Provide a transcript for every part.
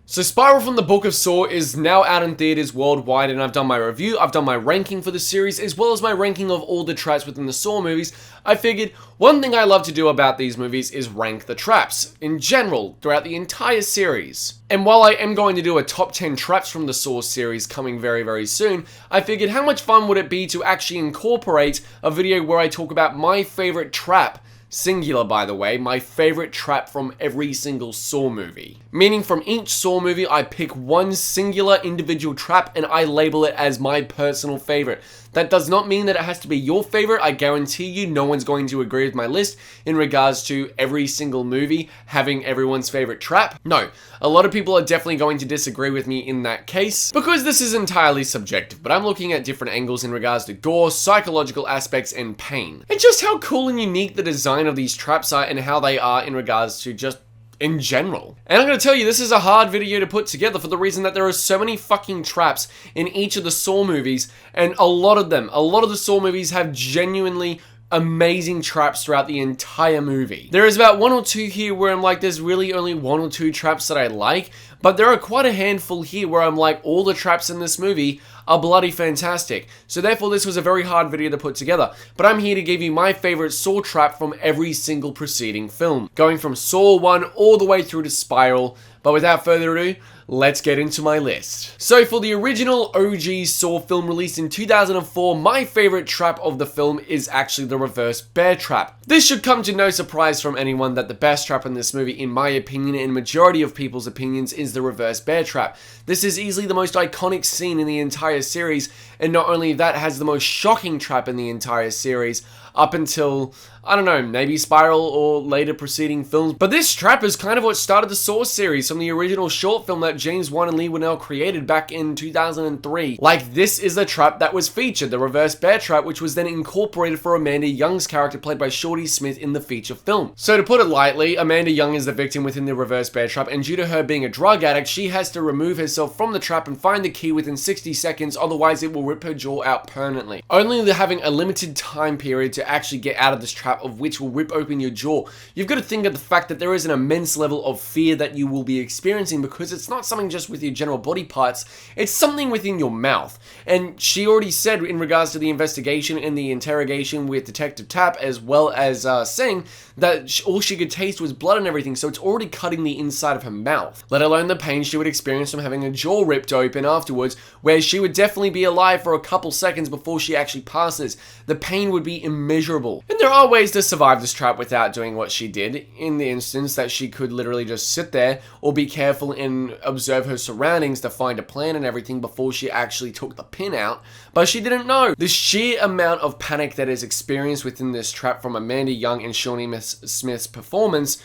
So Spiral from the Book of Saw is now out in theaters worldwide, and I've done my review, I've done my ranking for the series, as well as my ranking of all the traps within the Saw movies. I figured one thing I love to do about these movies is rank the traps, in general, throughout the entire series. And while I am going to do a top 10 traps from the Saw series coming very, very soon, I figured how much fun would it be to actually incorporate a video where I talk about my favorite trap, singular by the way, my favorite trap from every single Saw movie. Meaning from each Saw movie I pick one singular individual trap and I label it as my personal favorite. That does not mean that it has to be your favorite. I guarantee you no one's going to agree with my list in regards to every single movie having everyone's favorite trap. No, a lot of people are definitely going to disagree with me in that case because this is entirely subjective, but I'm looking at different angles in regards to gore, psychological aspects, and pain. And just how cool and unique the design of these traps are and how they are in regards to just in general. And I'm going to tell you, this is a hard video to put together for the reason that there are so many fucking traps in each of the Saw movies, and a lot of the Saw movies have genuinely amazing traps throughout the entire movie. There is about one or two here where I'm like, there's really only one or two traps that I like, but there are quite a handful here where I'm like, all the traps in this movie are bloody fantastic. So therefore this was a very hard video to put together, but I'm here to give you my favorite Saw trap from every single preceding film, going from Saw 1 all the way through to Spiral. But without further ado, let's get into my list. So for the original OG Saw film released in 2004, my favorite trap of the film is actually the reverse bear trap. This should come to no surprise from anyone that the best trap in this movie, in my opinion and majority of people's opinions, is the reverse bear trap. This is easily the most iconic scene in the entire series, and not only that, has the most shocking trap in the entire series up until, I don't know, maybe Spiral or later preceding films. But this trap is kind of what started the Saw series from the original short film that James Wan and Leigh Whannell created back in 2003. Like, this is the trap that was featured, the reverse bear trap, which was then incorporated for Amanda Young's character played by Shorty Smith in the feature film. So to put it lightly, Amanda Young is the victim within the reverse bear trap, and due to her being a drug addict, she has to remove herself from the trap and find the key within 60 seconds, otherwise it will rip her jaw out permanently. Only having a limited time period to actually get out of this trap, of which will rip open your jaw. You've got to think of the fact that there is an immense level of fear that you will be experiencing, because it's not something just with your general body parts, it's something within your mouth. And she already said in regards to the investigation and the interrogation with Detective Tapp, as well as saying that all she could taste was blood and everything, so it's already cutting the inside of her mouth, let alone the pain she would experience from having her jaw ripped open afterwards, where she would definitely be alive for a couple seconds before she actually passes. The pain would be immeasurable. And there are ways to survive this trap without doing what she did, in the instance that she could literally just sit there or be careful and observe her surroundings to find a plan and everything before she actually took the pin out, but she didn't know. The sheer amount of panic that is experienced within this trap from Amanda Young and Shawnee Smith's performance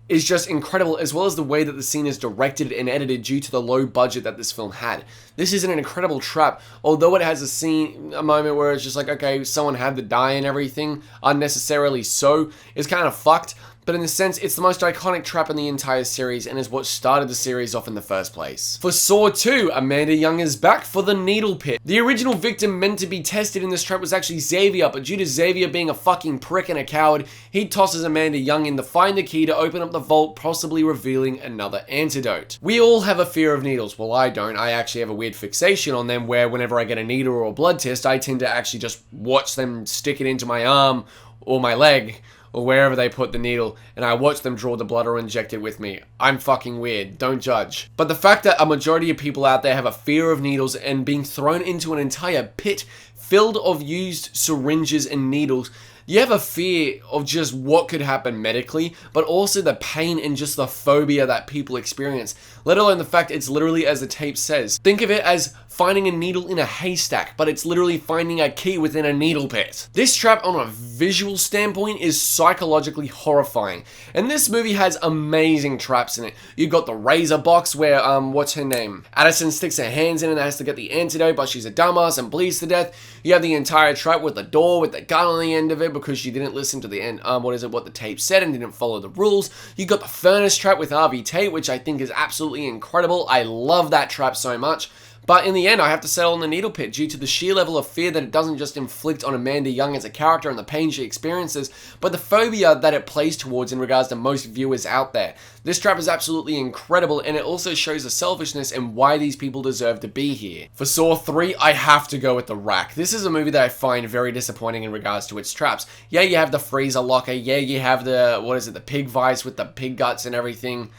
is just incredible, as well as the way that the scene is directed and edited due to the low budget that this film had. This is an incredible trap, although it has a moment where it's just like, okay, someone had to die and everything, unnecessarily so, is kind of fucked. But in a sense, it's the most iconic trap in the entire series and is what started the series off in the first place. For Saw 2, Amanda Young is back for the needle pit. The original victim meant to be tested in this trap was actually Xavier, but due to Xavier being a fucking prick and a coward, he tosses Amanda Young in to find the key to open up the vault, possibly revealing another antidote. We all have a fear of needles. Well, I don't. I actually have a weird fixation on them where whenever I get a needle or a blood test, I tend to actually just watch them stick it into my arm or my leg, or wherever they put the needle, and I watch them draw the blood or inject it with me. I'm fucking weird, don't judge. But the fact that a majority of people out there have a fear of needles and being thrown into an entire pit filled of used syringes and needles, you have a fear of just what could happen medically, but also the pain and just the phobia that people experience, let alone the fact it's literally as the tape says. Think of it as finding a needle in a haystack, but it's literally finding a key within a needle pit. This trap on a visual standpoint is psychologically horrifying, and this movie has amazing traps in it. You've got the razor box where, what's her name? Addison sticks her hands in and has to get the antidote, but she's a dumbass and bleeds to death. You have the entire trap with the door with the gun on the end of it because she didn't listen to the end, what the tape said and didn't follow the rules. You got the furnace trap with Harvey Tate, which I think is absolutely incredible. I love that trap so much. But in the end, I have to settle on the needle pit due to the sheer level of fear that it doesn't just inflict on Amanda Young as a character and the pain she experiences, but the phobia that it plays towards in regards to most viewers out there. This trap is absolutely incredible, and it also shows the selfishness and why these people deserve to be here. For Saw 3, I have to go with The Rack. This is a movie that I find very disappointing in regards to its traps. Yeah, you have the freezer locker, yeah, you have the pig vice with the pig guts and everything.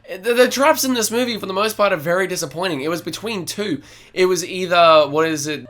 The traps in this movie, for the most part, are very disappointing. It was between two. It was either,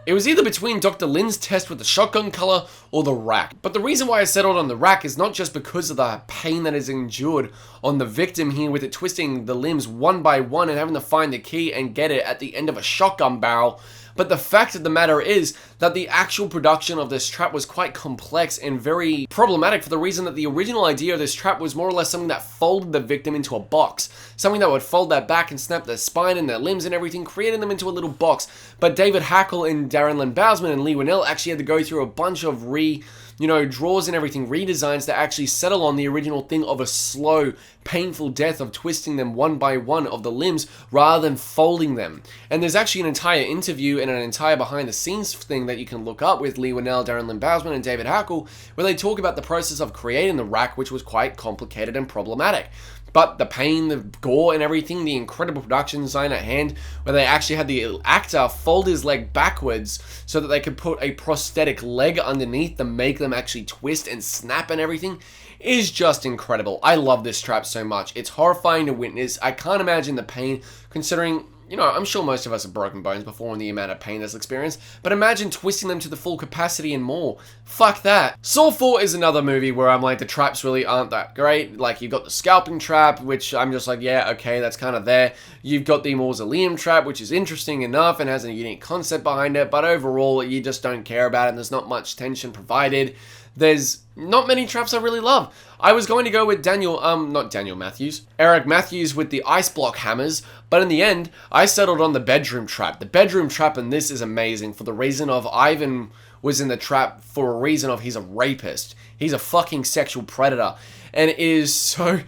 It was either between Dr. Lynn's test with the shotgun color or The Rack. But the reason why I settled on The Rack is not just because of the pain that is endured on the victim here with it twisting the limbs one by one and having to find the key and get it at the end of a shotgun barrel, but the fact of the matter is that the actual production of this trap was quite complex and very problematic for the reason that the original idea of this trap was more or less something that folded the victim into a box. Something that would fold their back and snap their spine and their limbs and everything, creating them into a little box. But David Hackle and Darren Lynn Bousman and Lee Winnell actually had to go through a bunch of draws and everything, redesigns to actually settle on the original thing of a slow, painful death of twisting them one by one of the limbs rather than folding them. And there's actually an entire interview and an entire behind the scenes thing that you can look up with Lee Winnell, Darren Lynn Bousman, and David Hackle, where they talk about the process of creating the rack, which was quite complicated and problematic. But the pain, the gore and everything, the incredible production design at hand, where they actually had the actor fold his leg backwards so that they could put a prosthetic leg underneath to make them actually twist and snap and everything, is just incredible. I love this trap so much. It's horrifying to witness. I can't imagine the pain, considering, I'm sure most of us have broken bones before in the amount of pain that's experienced, but imagine twisting them to the full capacity and more. Fuck that. Saw 4 is another movie where I'm like, the traps really aren't that great. Like, you've got the scalping trap, which I'm just like, yeah, okay, that's kind of there. You've got the mausoleum trap, which is interesting enough and has a unique concept behind it, but overall, you just don't care about it and there's not much tension provided. There's not many traps I really love. I was going to go with Eric Matthews with the ice block hammers, but in the end, I settled on the bedroom trap. The bedroom trap in this is amazing for the reason of Ivan was in the trap for a reason of he's a rapist. He's a fucking sexual predator. And it's so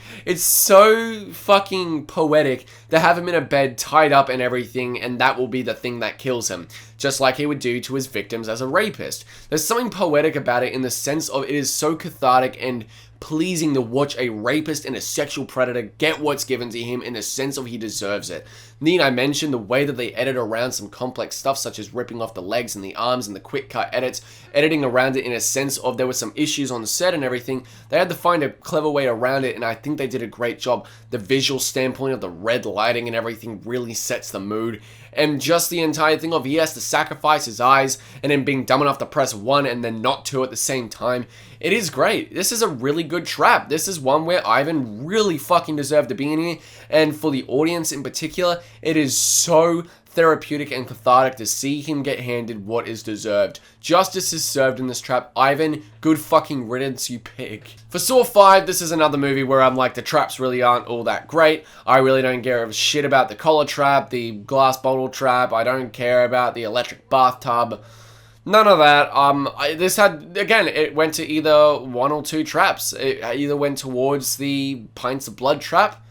fucking poetic to have him in a bed tied up and everything, and that will be the thing that kills him. Just like he would do to his victims as a rapist. There's something poetic about it in the sense of it is so cathartic and pleasing to watch a rapist and a sexual predator get what's given to him in the sense of he deserves it. Need I mention the way that they edit around some complex stuff such as ripping off the legs and the arms and the quick cut edits, editing around it in a sense of there were some issues on the set and everything. They had to find a clever way around it and I think they did a great job. The visual standpoint of the red lighting and everything really sets the mood. And just the entire thing of he has to sacrifice his eyes and then being dumb enough to press one and then not two at the same time. It is great. This is a really good trap. This is one where Ivan really fucking deserved to be in here. And for the audience in particular, it is so therapeutic and cathartic to see him get handed what is deserved. Justice is served in this trap. Ivan, good fucking riddance, you pig. For Saw 5, this is another movie where I'm like, the traps really aren't all that great. I really don't care a shit about the collar trap, the glass bottle trap. I don't care about the electric bathtub. None of that. It went to either one or two traps. It either went towards the pints of blood trap.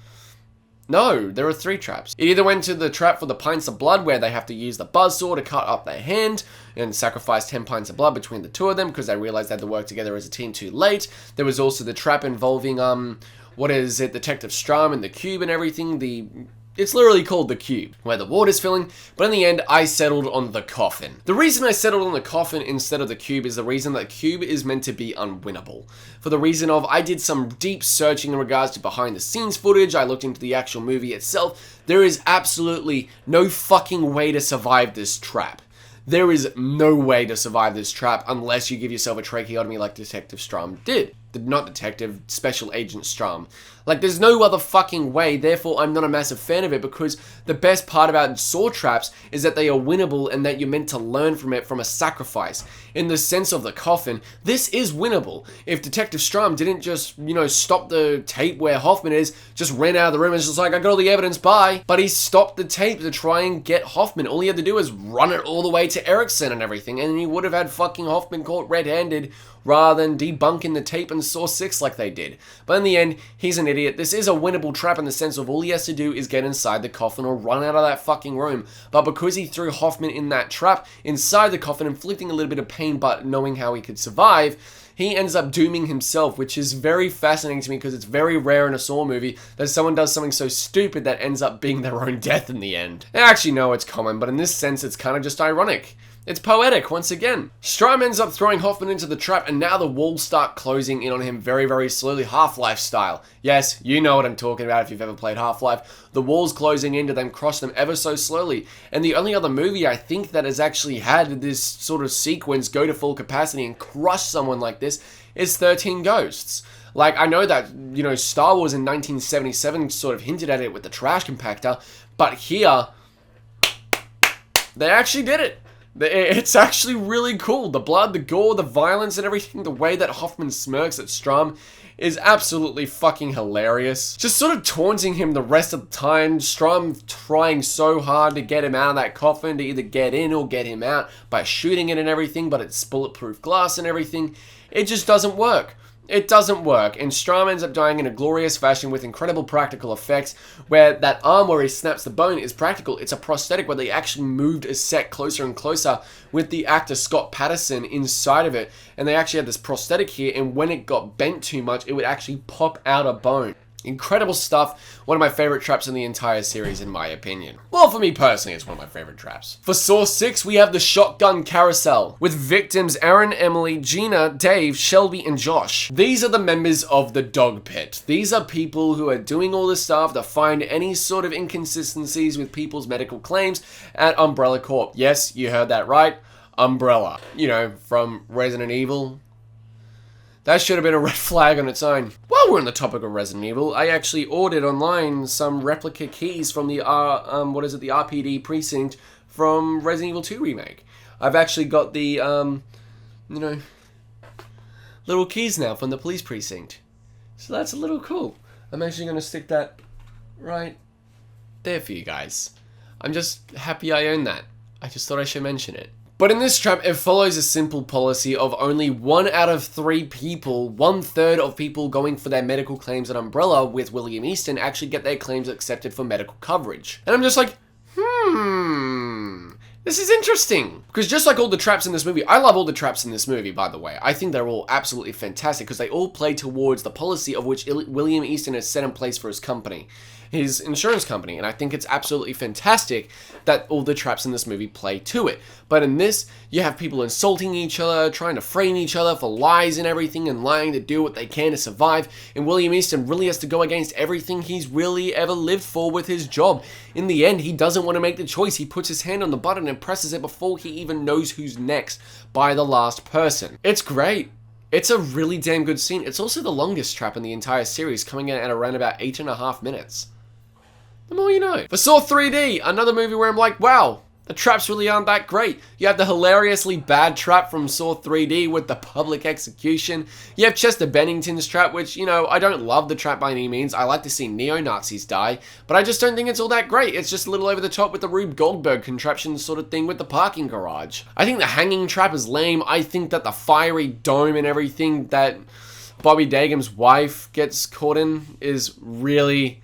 No, there are 3 traps. It either went to the trap for the pints of blood where they have to use the buzzsaw to cut up their hand and sacrifice 10 pints of blood between the two of them because they realized they had to work together as a team too late. There was also the trap involving, Detective Strum and the cube and everything. It's literally called the cube, where the water's filling, but in the end, I settled on the coffin. The reason I settled on the coffin instead of the cube is the reason that the cube is meant to be unwinnable. For the reason of, I did some deep searching in regards to behind the scenes footage, I looked into the actual movie itself. There is absolutely no fucking way to survive this trap. There is no way to survive this trap unless you give yourself a tracheotomy like Detective Strum did. Not Detective, Special Agent Strum. Like, there's no other fucking way, therefore I'm not a massive fan of it because the best part about Saw traps is that they are winnable and that you're meant to learn from it from a sacrifice. In the sense of the coffin, this is winnable. If Detective Strum didn't just, stop the tape where Hoffman is, just ran out of the room and was just like, I got all the evidence, bye. But he stopped the tape to try and get Hoffman. All he had to do was run it all the way to Erickson and everything, and he would have had fucking Hoffman caught red-handed rather than debunking the tape in Saw 6 like they did. But in the end, he's an idiot idiot. This is a winnable trap in the sense of all he has to do is get inside the coffin or run out of that fucking room. But because he threw Hoffman in that trap inside the coffin, inflicting a little bit of pain but knowing how he could survive, he ends up dooming himself, which is very fascinating to me because it's very rare in a Saw movie that someone does something so stupid that ends up being their own death in the end. Actually, no, it's common, but in this sense, it's kind of just ironic. It's poetic, once again. Strahm ends up throwing Hoffman into the trap, and now the walls start closing in on him very, very slowly, Half-Life style. Yes, you know what I'm talking about if you've ever played Half-Life. The walls closing in to them cross them ever so slowly. And the only other movie I think that has actually had this sort of sequence go to full capacity and crush someone like this is 13 Ghosts. Like, I know that, you know, Star Wars in 1977 sort of hinted at it with the trash compactor, but here, they actually did it. It's actually really cool. The blood, the gore, the violence and everything, the way that Hoffman smirks at Strahm is absolutely fucking hilarious. Just sort of taunting him the rest of the time. Strahm trying so hard to get him out of that coffin, to either get in or get him out by shooting it and everything, but it's bulletproof glass and everything. It just doesn't work. It doesn't work, and Strahm ends up dying in a glorious fashion with incredible practical effects, where that arm where he snaps the bone is practical. It's a prosthetic where they actually moved a set closer and closer with the actor Scott Patterson inside of it, and they actually had this prosthetic here, and when it got bent too much, it would actually pop out a bone. Incredible stuff. One of my favorite traps in the entire series, in my opinion. Well, for me personally, it's one of my favorite traps. For Saw 6, we have the shotgun carousel, with victims Aaron, Emily, Gina, Dave, Shelby, and Josh. These are the members of the dog pit. These are people who are doing all this stuff to find any sort of inconsistencies with people's medical claims at Umbrella Corp. Yes, you heard that right. Umbrella. You know, from Resident Evil. That should have been a red flag on its own. While we're on the topic of Resident Evil, I actually ordered online some replica keys from the the RPD precinct from Resident Evil 2 remake. I've actually got the, you know, little keys now from the police precinct. So that's a little cool. I'm actually going to stick that right there for you guys. I'm just happy I own that. I just thought I should mention it. But in this trap, it follows a simple policy of only 1 out of 3 people, 1/3 of people going for their medical claims at Umbrella with William Easton actually get their claims accepted for medical coverage. And I'm just like, this is interesting. Because just like all the traps in this movie, I love all the traps in this movie, by the way. I think they're all absolutely fantastic because they all play towards the policy of which William Easton has set in place for his company. His insurance company, and I think it's absolutely fantastic that all the traps in this movie play to it. But in this, you have people insulting each other, trying to frame each other for lies and everything, and lying to do what they can to survive, and William Easton really has to go against everything he's really ever lived for with his job. In the end, he doesn't want to make the choice. He puts his hand on the button and presses it before he even knows who's next by the last person. It's great. It's a really damn good scene. It's also the longest trap in the entire series, coming in at around about 8.5 minutes. The more you know. For Saw 3D, another movie where I'm like, wow, the traps really aren't that great. You have the hilariously bad trap from Saw 3D with the public execution. You have Chester Bennington's trap, which, you know, I don't love the trap by any means. I like to see neo-Nazis die, but I just don't think it's all that great. It's just a little over the top with the Rube Goldberg contraption sort of thing with the parking garage. I think the hanging trap is lame. I think that the fiery dome and everything that Bobby Dagen's wife gets caught in is really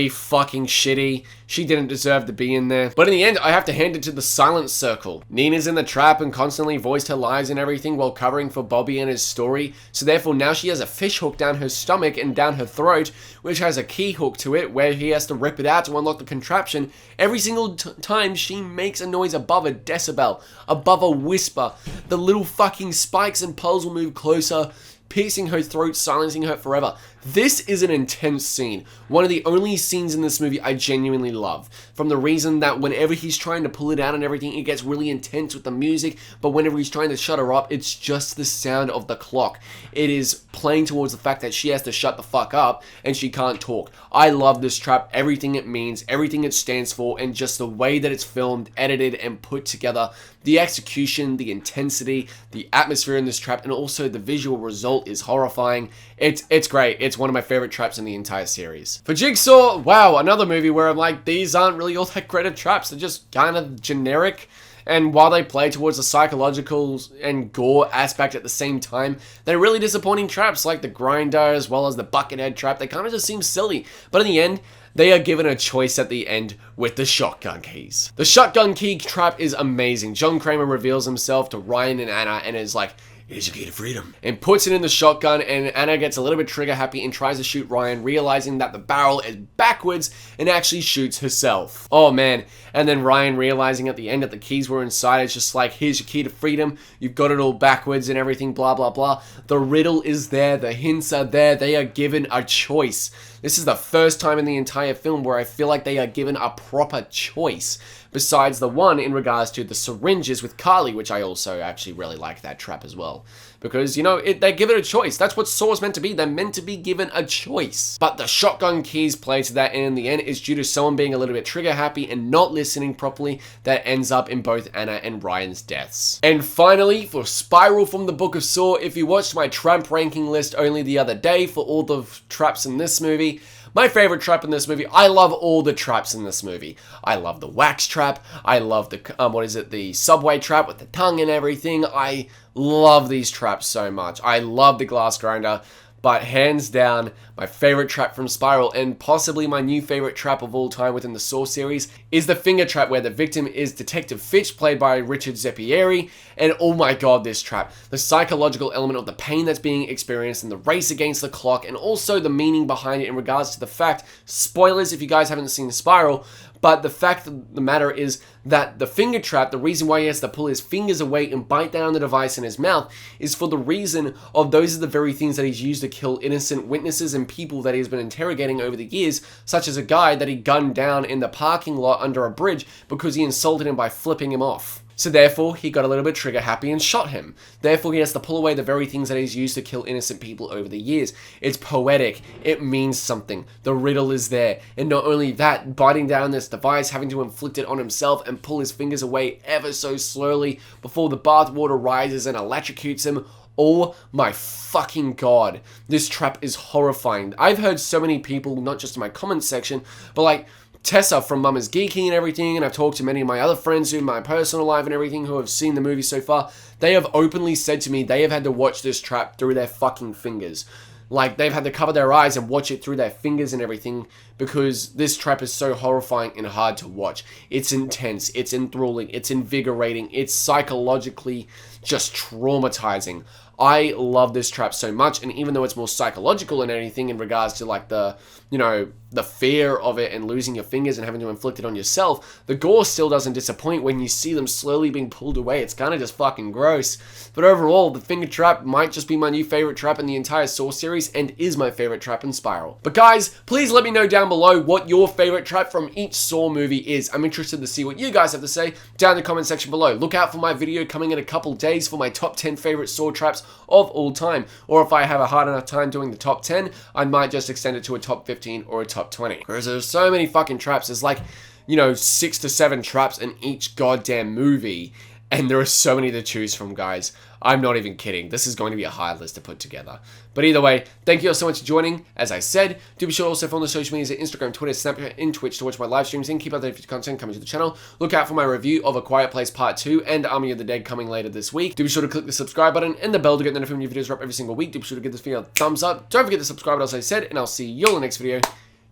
fucking shitty. She didn't deserve to be in there. But in the end, I have to hand it to the Silent Circle. Nina's in the trap and constantly voiced her lies and everything while covering for Bobby and his story. So therefore now she has a fish hook down her stomach and down her throat, which has a key hook to it where he has to rip it out to unlock the contraption. Every single time she makes a noise above a decibel, above a whisper, the little fucking spikes and poles will move closer, piercing her throat, silencing her forever. This is an intense scene. One of the only scenes in this movie I genuinely love. From the reason that whenever he's trying to pull it out and everything, it gets really intense with the music, but whenever he's trying to shut her up, it's just the sound of the clock. It is playing towards the fact that she has to shut the fuck up and she can't talk. I love this trap, everything it means, everything it stands for, and just the way that it's filmed, edited, and put together. The execution, the intensity, the atmosphere in this trap, and also the visual result is horrifying. It's great. It's one of my favorite traps in the entire series. For Jigsaw, wow, another movie where I'm like, these aren't really all that great of traps. They're just kind of generic And while they play towards the psychological and gore aspect at the same time, they're really disappointing traps like the grinder as well as the buckethead trap. They kind of just seem silly, but in the end, they are given a choice at the end with the shotgun keys. The shotgun key trap is amazing. John Kramer reveals himself to Ryan and Anna and is like, "Here's your key to freedom," and puts it in the shotgun, and Anna gets a little bit trigger happy and tries to shoot Ryan, realizing that the barrel is backwards and actually shoots herself. Oh man. And then Ryan realizing at the end that the keys were inside, it's just like, "Here's your key to freedom, you've got it all backwards and everything, blah blah blah." The riddle is there, the hints are there, they are given a choice. This is the first time in the entire film where I feel like they are given a proper choice, besides the one in regards to the syringes with Carly, which I also actually really like that trap as well. Because, you know, they give it a choice. That's what Saw's meant to be. They're meant to be given a choice. But the shotgun keys play to that, and in the end, is due to someone being a little bit trigger happy and not listening properly that ends up in both Anna and Ryan's deaths. And finally, for Spiral from the Book of Saw, if you watched my trap ranking list only the other day for all the traps in this movie, my favorite trap in this movie, I love all the traps in this movie. I love the wax trap. I love the, the subway trap with the tongue and everything. I love these traps so much. I love the glass grinder. But hands down, my favorite trap from Spiral, and possibly my new favorite trap of all time within the Saw series, is the finger trap where the victim is Detective Fitch, played by Richard Zeppieri. And oh my god, this trap. The psychological element of the pain that's being experienced and the race against the clock, and also the meaning behind it in regards to the fact, spoilers if you guys haven't seen Spiral, but the fact of the matter is that the finger trap, the reason why he has to pull his fingers away and bite down the device in his mouth, is for the reason of those are the very things that he's used to kill innocent witnesses and people that he's been interrogating over the years, such as a guy that he gunned down in the parking lot under a bridge because he insulted him by flipping him off. So therefore, he got a little bit trigger happy and shot him. Therefore, he has to pull away the very things that he's used to kill innocent people over the years. It's poetic. It means something. The riddle is there. And not only that, biting down this device, having to inflict it on himself and pull his fingers away ever so slowly before the bathwater rises and electrocutes him. Oh my fucking god. This trap is horrifying. I've heard so many people, not just in my comments section, but like Tessa from Mama's Geeking and everything, and I've talked to many of my other friends in my personal life and everything who have seen the movie so far. They have openly said to me they have had to watch this trap through their fucking fingers. Like, they've had to cover their eyes and watch it through their fingers and everything because this trap is so horrifying and hard to watch. It's intense, it's enthralling, it's invigorating, it's psychologically just traumatizing. I love this trap so much, and even though it's more psychological and anything in regards to like the, you know, the fear of it and losing your fingers and having to inflict it on yourself, the gore still doesn't disappoint when you see them slowly being pulled away. It's kind of just fucking gross. But overall, the finger trap might just be my new favorite trap in the entire Saw series and is my favorite trap in Spiral. But guys, please let me know down below what your favorite trap from each Saw movie is. I'm interested to see what you guys have to say down in the comment section below. Look out for my video coming in a couple days for my top 10 favorite Saw traps of all time. Or if I have a hard enough time doing the top 10, I might just extend it to a top 15 or a top 20. Because there's so many fucking traps. There's like, you know, 6 to 7 traps in each goddamn movie. And there are so many to choose from, guys. I'm not even kidding. This is going to be a hard list to put together. But either way, thank you all so much for joining. As I said, do be sure to also follow the social medias at Instagram, Twitter, Snapchat, and Twitch to watch my live streams and keep updated with content coming to the channel. Look out for my review of A Quiet Place Part 2 and Army of the Dead coming later this week. Do be sure to click the subscribe button and the bell to get notified when new videos drop every single week. Do be sure to give this video a thumbs up. Don't forget to subscribe as I said, and I'll see you all in the next video.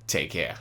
Take care.